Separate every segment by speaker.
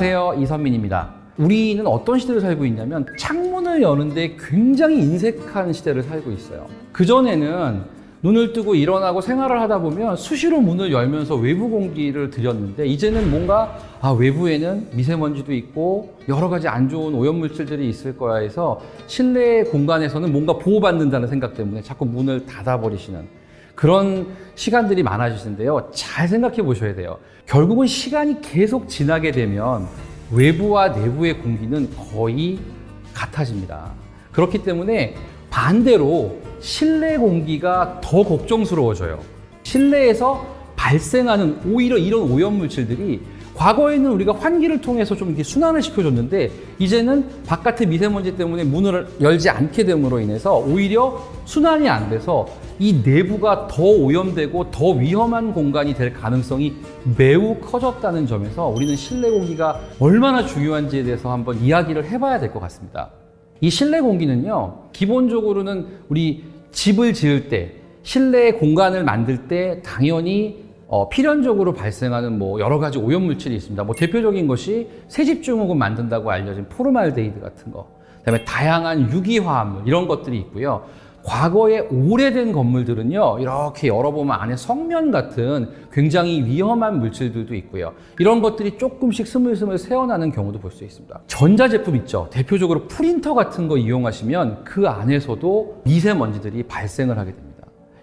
Speaker 1: 안녕하세요, 이선민입니다. 우리는 어떤 시대를 살고 있냐면 창문을 여는데 굉장히 인색한 시대를 살고 있어요. 그전에는 눈을 뜨고 일어나고 생활을 하다 보면 수시로 문을 열면서 외부 공기를 들였는데, 이제는 뭔가 외부에는 미세먼지도 있고 여러 가지 안 좋은 오염물질들이 있을 거야 해서 실내 공간에서는 뭔가 보호받는다는 생각 때문에 자꾸 문을 닫아버리시는 그런 시간들이 많아지시는데요. 잘 생각해 보셔야 돼요. 결국은 시간이 계속 지나게 되면 외부와 내부의 공기는 거의 같아집니다. 그렇기 때문에 반대로 실내 공기가 더 걱정스러워져요. 실내에서 발생하는 오히려 이런 오염물질들이, 과거에는 우리가 환기를 통해서 좀 이렇게 순환을 시켜줬는데, 이제는 바깥의 미세먼지 때문에 문을 열지 않게 됨으로 인해서 오히려 순환이 안 돼서 이 내부가 더 오염되고 더 위험한 공간이 될 가능성이 매우 커졌다는 점에서 우리는 실내 공기가 얼마나 중요한지에 대해서 한번 이야기를 해봐야 될 것 같습니다. 이 실내 공기는요, 기본적으로는 우리 집을 지을 때, 실내 공간을 만들 때 당연히 필연적으로 발생하는 여러 가지 오염물질이 있습니다. 대표적인 것이 새집중후군 만든다고 알려진 포르말데히드 같은 거, 그다음에 다양한 유기화합물, 이런 것들이 있고요. 과거에 오래된 건물들은요, 이렇게 열어보면 안에 성면 같은 굉장히 위험한 물질들도 있고요. 이런 것들이 조금씩 스물스물 새어나는 경우도 볼 수 있습니다. 전자제품 있죠. 대표적으로 프린터 같은 거 이용하시면 그 안에서도 미세먼지들이 발생을 하게 됩니다.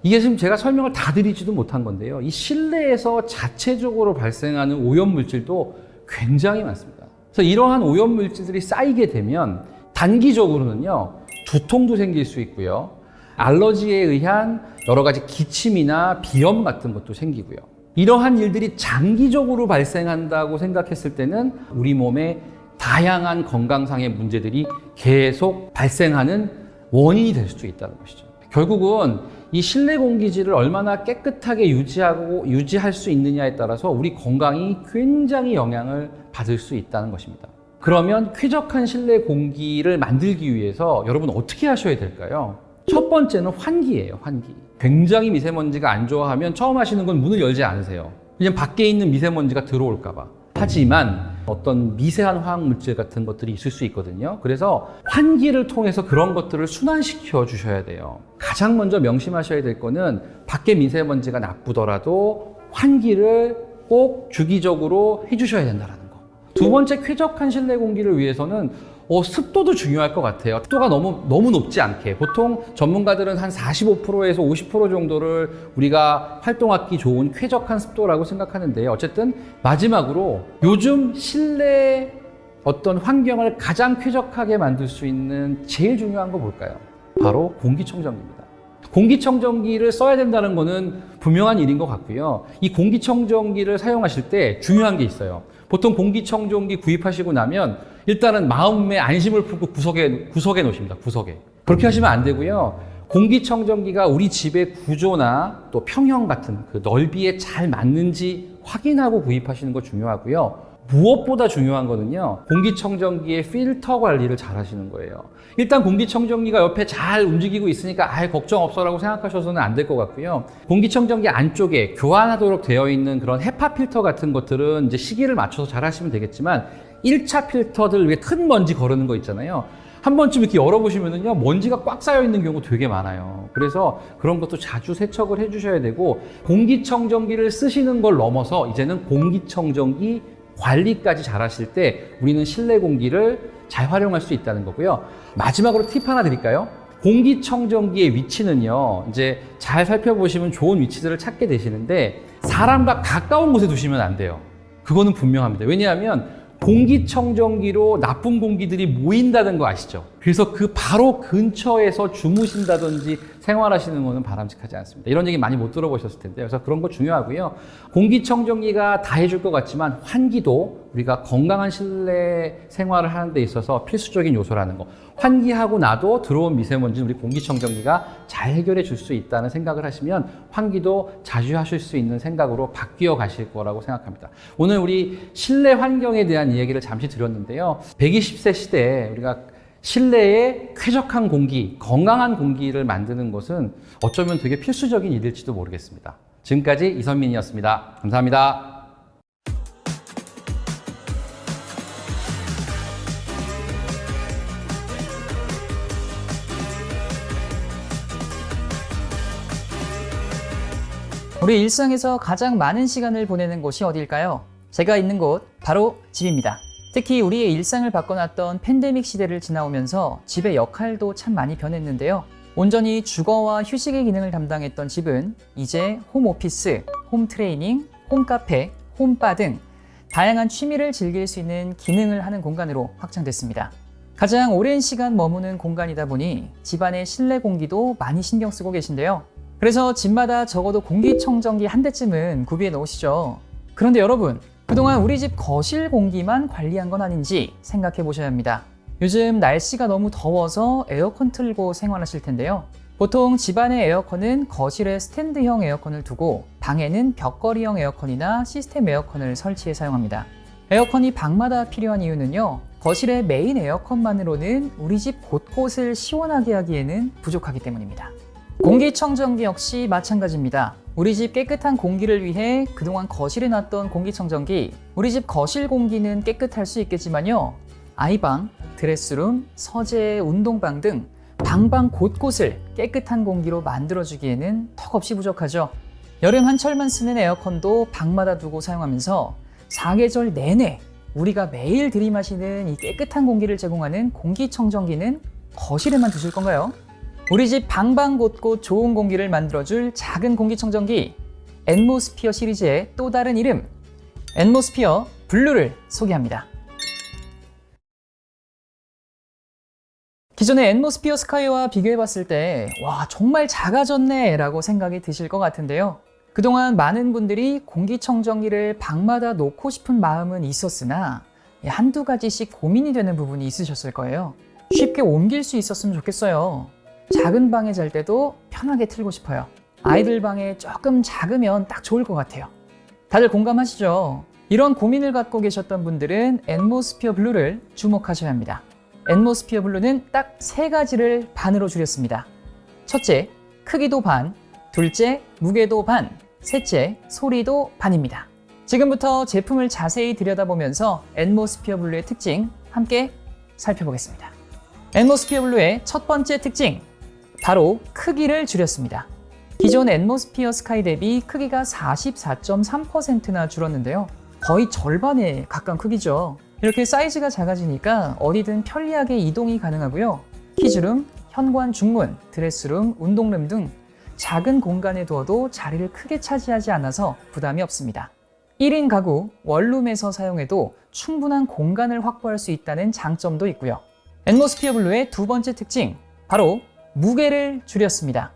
Speaker 1: 이게 지금 제가 설명을 다 드리지도 못한 건데요. 이 실내에서 자체적으로 발생하는 오염물질도 굉장히 많습니다. 그래서 이러한 오염물질들이 쌓이게 되면 단기적으로는요, 두통도 생길 수 있고요. 알러지에 의한 여러 가지 기침이나 비염 같은 것도 생기고요. 이러한 일들이 장기적으로 발생한다고 생각했을 때는 우리 몸에 다양한 건강상의 문제들이 계속 발생하는 원인이 될 수도 있다는 것이죠. 결국은 이 실내 공기질을 얼마나 깨끗하게 유지할 수 있느냐에 따라서 우리 건강이 굉장히 영향을 받을 수 있다는 것입니다. 그러면 쾌적한 실내 공기를 만들기 위해서 여러분 어떻게 하셔야 될까요? 첫 번째는 환기예요, 환기. 굉장히 미세먼지가 안 좋아하면 처음 하시는 건 문을 열지 않으세요. 왜냐면 밖에 있는 미세먼지가 들어올까 봐. 하지만 어떤 미세한 화학물질 같은 것들이 있을 수 있거든요. 그래서 환기를 통해서 그런 것들을 순환시켜 주셔야 돼요. 가장 먼저 명심하셔야 될 거는 밖에 미세먼지가 나쁘더라도 환기를 꼭 주기적으로 해주셔야 된다는 거. 두 번째, 쾌적한 실내 공기를 위해서는 습도도 중요할 것 같아요. 습도가 너무 높지 않게, 보통 전문가들은 한 45%에서 50% 정도를 우리가 활동하기 좋은 쾌적한 습도라고 생각하는데요. 어쨌든 마지막으로 요즘 실내 어떤 환경을 가장 쾌적하게 만들 수 있는 제일 중요한 거 뭘까요? 바로 공기청정기입니다. 공기청정기를 써야 된다는 거는 분명한 일인 것 같고요. 이 공기청정기를 사용하실 때 중요한 게 있어요. 보통 공기청정기 구입하시고 나면 일단은 마음의 안심을 품고 구석에 놓으십니다. 구석에. 그렇게 하시면 안 되고요. 공기청정기가 우리 집의 구조나 또 평형 같은 그 넓이에 잘 맞는지 확인하고 구입하시는 거 중요하고요. 무엇보다 중요한 거는요, 공기청정기의 필터 관리를 잘 하시는 거예요. 일단 공기청정기가 옆에 잘 움직이고 있으니까 걱정 없어라고 생각하셔서는 안 될 것 같고요. 공기청정기 안쪽에 교환하도록 되어 있는 그런 헤파 필터 같은 것들은 이제 시기를 맞춰서 잘 하시면 되겠지만, 1차 필터들 위에 큰 먼지 거르는 거 있잖아요. 한 번쯤 이렇게 열어보시면은요, 먼지가 꽉 쌓여 있는 경우 되게 많아요. 그래서 그런 것도 자주 세척을 해주셔야 되고, 공기청정기를 쓰시는 걸 넘어서 이제는 공기청정기 관리까지 잘 하실 때 우리는 실내 공기를 잘 활용할 수 있다는 거고요. 마지막으로 팁 하나 드릴까요? 공기청정기의 위치는요, 이제 잘 살펴보시면 좋은 위치들을 찾게 되시는데, 사람과 가까운 곳에 두시면 안 돼요. 그거는 분명합니다. 왜냐하면 공기청정기로 나쁜 공기들이 모인다는 거 아시죠? 그래서 그 바로 근처에서 주무신다든지 생활하시는 거는 바람직하지 않습니다. 이런 얘기 많이 못 들어보셨을 텐데요. 그래서 그런 거 중요하고요. 공기청정기가 다 해줄 것 같지만 환기도 우리가 건강한 실내 생활을 하는 데 있어서 필수적인 요소라는 거. 환기하고 나도 들어온 미세먼지는 우리 공기청정기가 잘 해결해 줄 수 있다는 생각을 하시면 환기도 자주 하실 수 있는 생각으로 바뀌어 가실 거라고 생각합니다. 오늘 우리 실내 환경에 대한 이야기를 잠시 드렸는데요. 120세 시대에 우리가 실내에 쾌적한 공기, 건강한 공기를 만드는 것은 어쩌면 되게 필수적인 일일지도 모르겠습니다. 지금까지 이선민이었습니다. 감사합니다.
Speaker 2: 우리 일상에서 가장 많은 시간을 보내는 곳이 어디일까요? 제가 있는 곳, 바로 집입니다. 특히 우리의 일상을 바꿔놨던 팬데믹 시대를 지나오면서 집의 역할도 참 많이 변했는데요. 온전히 주거와 휴식의 기능을 담당했던 집은 이제 홈오피스, 홈트레이닝, 홈카페, 홈바 등 다양한 취미를 즐길 수 있는 기능을 하는 공간으로 확장됐습니다. 가장 오랜 시간 머무는 공간이다 보니 집안의 실내 공기도 많이 신경 쓰고 계신데요. 그래서 집마다 적어도 공기청정기 한 대쯤은 구비해 놓으시죠. 그런데 여러분, 그동안 우리 집 거실 공기만 관리한 건 아닌지 생각해 보셔야 합니다. 요즘 날씨가 너무 더워서 에어컨 틀고 생활하실 텐데요. 보통 집안의 에어컨은 거실에 스탠드형 에어컨을 두고 방에는 벽걸이형 에어컨이나 시스템 에어컨을 설치해 사용합니다. 에어컨이 방마다 필요한 이유는요. 거실의 메인 에어컨만으로는 우리 집 곳곳을 시원하게 하기에는 부족하기 때문입니다. 공기청정기 역시 마찬가지입니다. 우리 집 깨끗한 공기를 위해 그동안 거실에 놨던 공기청정기, 우리 집 거실 공기는 깨끗할 수 있겠지만요. 아이방, 드레스룸, 서재, 운동방 등 방방 곳곳을 깨끗한 공기로 만들어주기에는 턱없이 부족하죠. 여름 한철만 쓰는 에어컨도 방마다 두고 사용하면서 사계절 내내 우리가 매일 들이마시는 이 깨끗한 공기를 제공하는 공기청정기는 거실에만 두실 건가요? 우리 집 방방곳곳 좋은 공기를 만들어줄 작은 공기청정기, 앤모스피어 시리즈의 또 다른 이름, 앤모스피어 블루를 소개합니다. 기존의 앤모스피어 스카이와 비교해봤을 때 와, 정말 작아졌네 라고 생각이 드실 것 같은데요. 그동안 많은 분들이 공기청정기를 방마다 놓고 싶은 마음은 있었으나 한두 가지씩 고민이 되는 부분이 있으셨을 거예요. 쉽게 옮길 수 있었으면 좋겠어요. 작은 방에 잘 때도 편하게 틀고 싶어요. 아이들 방에 조금 작으면 딱 좋을 것 같아요. 다들 공감하시죠? 이런 고민을 갖고 계셨던 분들은 앤모스피어 블루를 주목하셔야 합니다. 앤모스피어 블루는 딱 3가지를 반으로 줄였습니다. 첫째, 크기도 반, 둘째, 무게도 반, 셋째, 소리도 반입니다. 지금부터 제품을 자세히 들여다보면서 앤모스피어 블루의 특징 함께 살펴보겠습니다. 앤모스피어 블루의 첫 번째 특징, 바로 크기를 줄였습니다. 기존 앤모스피어 스카이 대비 크기가 44.3%나 줄었는데요. 거의 절반에 가까운 크기죠. 이렇게 사이즈가 작아지니까 어디든 편리하게 이동이 가능하고요. 키즈룸, 현관 중문, 드레스룸, 운동룸 등 작은 공간에 두어도 자리를 크게 차지하지 않아서 부담이 없습니다. 1인 가구, 원룸에서 사용해도 충분한 공간을 확보할 수 있다는 장점도 있고요. 앤모스피어 블루의 두 번째 특징, 바로 무게를 줄였습니다.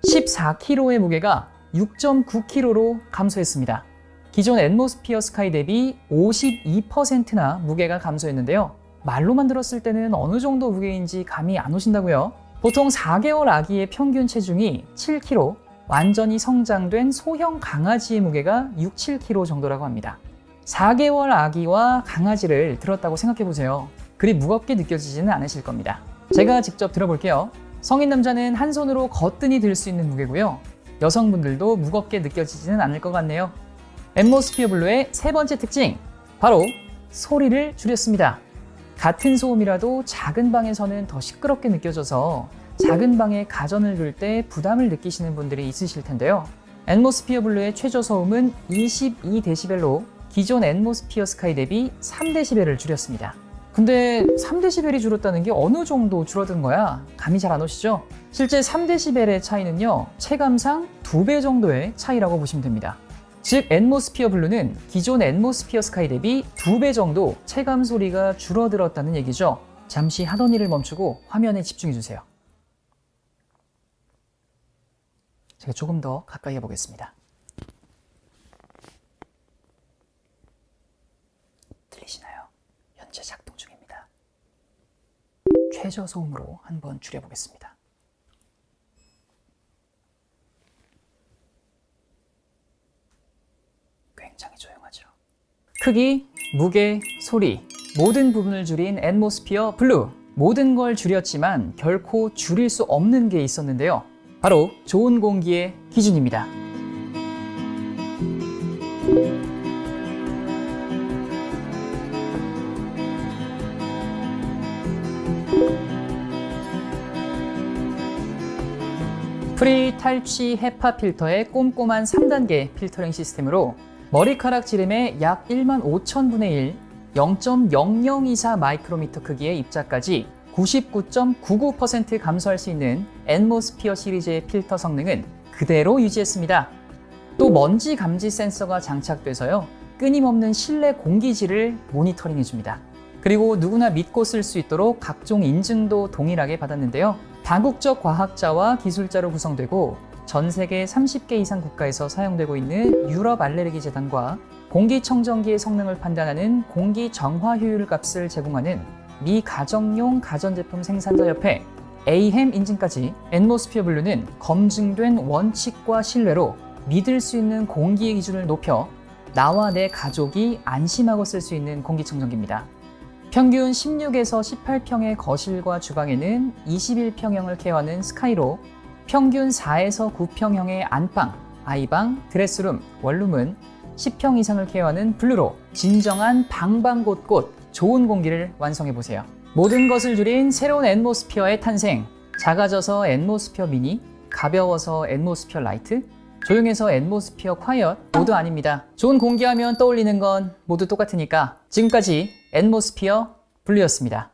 Speaker 2: 14kg의 무게가 6.9kg로 감소했습니다. 기존 앤모스피어 스카이 대비 52%나 무게가 감소했는데요. 말로만 들었을 때는 어느 정도 무게인지 감이 안 오신다고요? 보통 4개월 아기의 평균 체중이 7kg, 완전히 성장된 소형 강아지의 무게가 6, 7kg 정도라고 합니다. 4개월 아기와 강아지를 들었다고 생각해보세요. 그리 무겁게 느껴지지는 않으실 겁니다. 제가 직접 들어볼게요. 성인 남자는 한 손으로 거뜬히 들 수 있는 무게고요. 여성분들도 무겁게 느껴지지는 않을 것 같네요. 앤모스피어 블루의 세 번째 특징, 바로 소리를 줄였습니다. 같은 소음이라도 작은 방에서는 더 시끄럽게 느껴져서 작은 방에 가전을 둘 때 부담을 느끼시는 분들이 있으실 텐데요. 앤모스피어 블루의 최저 소음은 22dB로 기존 앤모스피어 스카이 대비 3dB를 줄였습니다. 근데 3dB이 줄었다는 게 어느 정도 줄어든 거야? 감이 잘 안 오시죠? 실제 3dB의 차이는요, 체감상 2배 정도의 차이라고 보시면 됩니다. 즉 앤모스피어 블루는 기존 앤모스피어 스카이 대비 2배 정도 체감 소리가 줄어들었다는 얘기죠. 잠시 하던 일을 멈추고 화면에 집중해 주세요. 제가 조금 더 가까이 해보겠습니다. 들리시나요? 현재 작동 중입니다. 최저 소음으로 한번 줄여보겠습니다. 굉장히 조용하죠. 크기, 무게, 소리 모든 부분을 줄인 앤모스피어 블루. 모든 걸 줄였지만 결코 줄일 수 없는 게 있었는데요. 바로 좋은 공기의 기준입니다. 프리 탈취 헤파 필터의 꼼꼼한 3단계 필터링 시스템으로 머리카락 지름의 약 15,000분의 1, 0.0024 마이크로미터 크기의 입자까지 99.99% 감소할 수 있는 앤모스피어 시리즈의 필터 성능은 그대로 유지했습니다. 또 먼지 감지 센서가 장착돼서요, 끊임없는 실내 공기질을 모니터링해줍니다. 그리고 누구나 믿고 쓸 수 있도록 각종 인증도 동일하게 받았는데요. 다국적 과학자와 기술자로 구성되고 전 세계 30개 이상 국가에서 사용되고 있는 유럽 알레르기 재단과 공기청정기의 성능을 판단하는 공기 정화 효율 값을 제공하는 미 가정용 가전제품 생산자 협회 AHEM 인증까지 앤모스피어 블루는 검증된 원칙과 신뢰로 믿을 수 있는 공기의 기준을 높여 나와 내 가족이 안심하고 쓸 수 있는 공기청정기입니다. 평균 16에서 18평의 거실과 주방에는 21평형을 케어하는 스카이로 평균 4에서 9평형의 안방, 아이방, 드레스룸, 원룸은 10평 이상을 케어하는 블루로 진정한 방방곳곳 좋은 공기를 완성해보세요. 모든 것을 줄인 새로운 앤모스피어의 탄생. 작아져서 앤모스피어 미니, 가벼워서 앤모스피어 라이트, 조용해서 앤모스피어 콰이엇 모두 아닙니다. 좋은 공기하면 떠올리는 건 모두 똑같으니까 지금까지 앤모스피어 블루였습니다.